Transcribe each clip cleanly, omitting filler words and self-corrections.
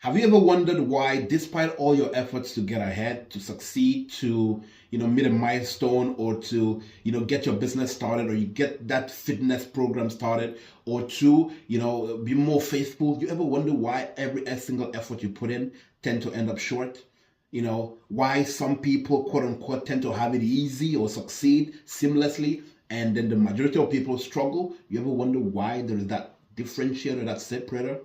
Have you ever wondered why, despite all your efforts to get ahead, to succeed, to meet a milestone, or to get your business started, or you get that fitness program started, or to be more faithful? You ever wonder why every single effort you put in tend to end up short? Why some people, quote unquote, tend to have it easy or succeed seamlessly, and then the majority of people struggle? You ever wonder why there is that differentiator, that separator?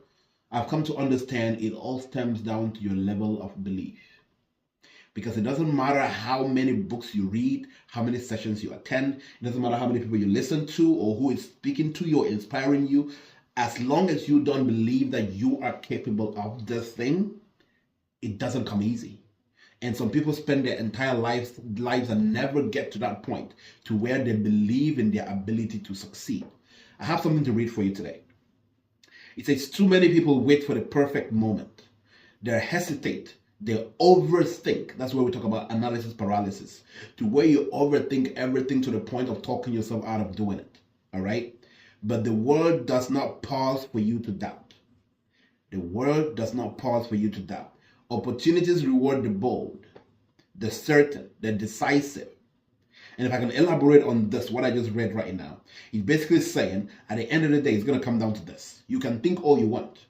I've come to understand it all stems down to your level of belief. Because it doesn't matter how many books you read, how many sessions you attend, it doesn't matter how many people you listen to or who is speaking to you or inspiring you. As long as you don't believe that you are capable of this thing, it doesn't come easy. And some people spend their entire lives and never get to that point to where they believe in their ability to succeed. I have something to read for you today. It says, too many people wait for the perfect moment. They hesitate. They overthink. That's where we talk about analysis paralysis, to where you overthink everything to the point of talking yourself out of doing it. All right? But the world does not pause for you to doubt. The world does not pause for you to doubt. Opportunities reward the bold, the certain, the decisive. And if I can elaborate on this, what I just read right now, it's basically saying at the end of the day, it's going to come down to this. You can think all you want.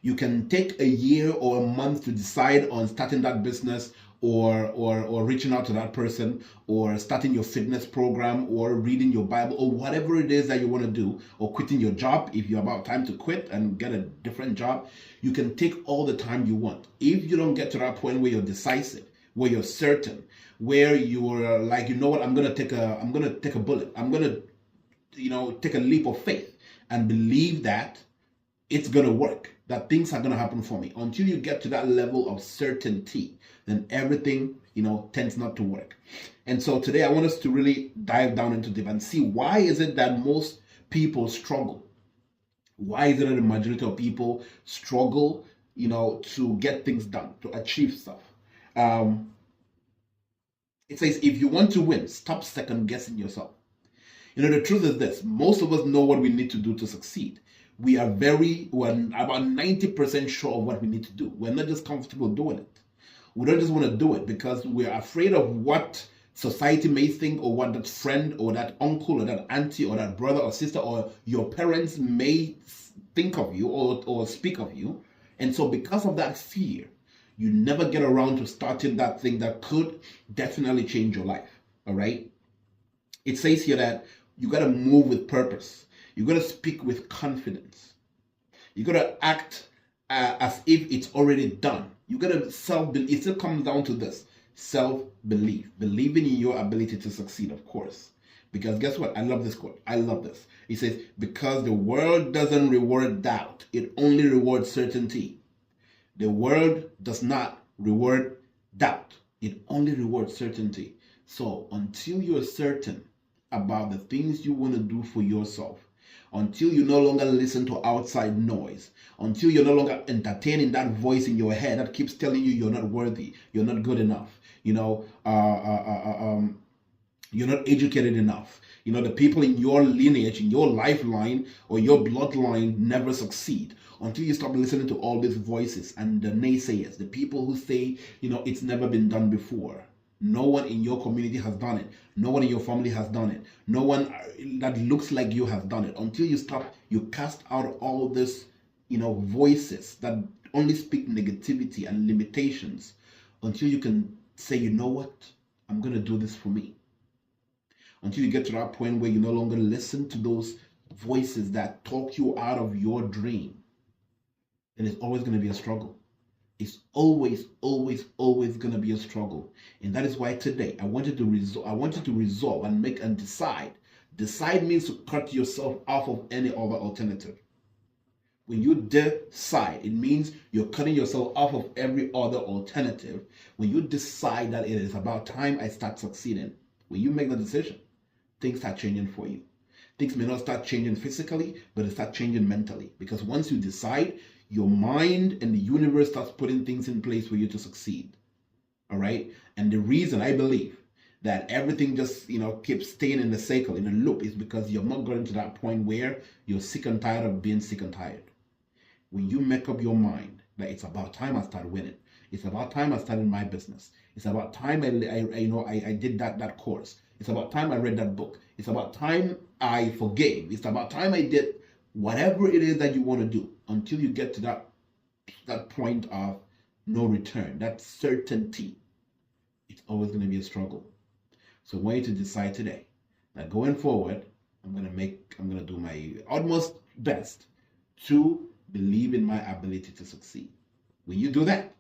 You can take a year or a month to decide on starting that business, or reaching out to that person, or starting your fitness program, or reading your Bible, or whatever it is that you want to do, or quitting your job if you're about time to quit and get a different job. You can take all the time you want. If you don't get to that point where you're decisive, where you're certain, where you're like, you know what, I'm gonna take a bullet. I'm gonna, take a leap of faith and believe that it's gonna work, that things are gonna happen for me. Until you get to that level of certainty, then everything, tends not to work. And so today I want us to really dive down into deep and see, why is it that most people struggle? Why is it that the majority of people struggle, to get things done, to achieve stuff? It says, if you want to win, stop second guessing yourself. The truth is this: most of us know what we need to do to succeed. We're about 90% sure of what we need to do. We're not just comfortable doing it. We don't just want to do it because we're afraid of what society may think, or what that friend or that uncle or that auntie or that brother or sister or your parents may think of you or speak of you. And so because of that fear, you never get around to starting that thing that could definitely change your life. All right? It says here that you got to move with purpose. You got to speak with confidence. You got to act as if it's already done. You got to self-believe. It still comes down to this: self-belief. Believing in your ability to succeed, of course. Because guess what? I love this quote. I love this. It says, because the world doesn't reward doubt, it only rewards certainty. The world does not reward doubt. It only rewards certainty. So until you're certain about the things you want to do for yourself, until you no longer listen to outside noise, until you're no longer entertaining that voice in your head that keeps telling you you're not worthy, you're not good enough, you're not educated enough, the people in your lineage, in your lifeline or your bloodline never succeed. Until you stop listening to all these voices and the naysayers, the people who say, it's never been done before. No one in your community has done it. No one in your family has done it. No one that looks like you has done it. Until you cast out all this, voices that only speak negativity and limitations. Until you can say, you know what, I'm going to do this for me. Until you get to that point where you no longer listen to those voices that talk you out of your dream, then it's always going to be a struggle. It's always, always, always going to be a struggle. And that is why today I want you to resolve and make and decide. Decide means to cut yourself off of any other alternative. When you decide, it means you're cutting yourself off of every other alternative. When you decide that it is about time I start succeeding, when you make the decision, things start changing for you. Things may not start changing physically, but they start changing mentally. Because once you decide, your mind and the universe starts putting things in place for you to succeed. All right? And the reason I believe that everything just, keeps staying in the cycle, in a loop, is because you're not getting to that point where you're sick and tired of being sick and tired. When you make up your mind that it's about time I started winning. It's about time I started my business. It's about time I did that course. It's about time I read that book. It's about time I forgave. It's about time I did whatever it is that you want to do until you get to that point of no return, that certainty. It's always going to be a struggle. So I want you to decide today that going forward, I'm going to do my utmost best to believe in my ability to succeed. When you do that,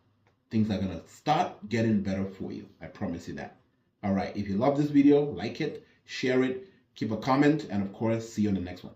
things are going to start getting better for you. I promise you that. All right. If you love this video, like it, share it, keep a comment, and of course, see you on the next one.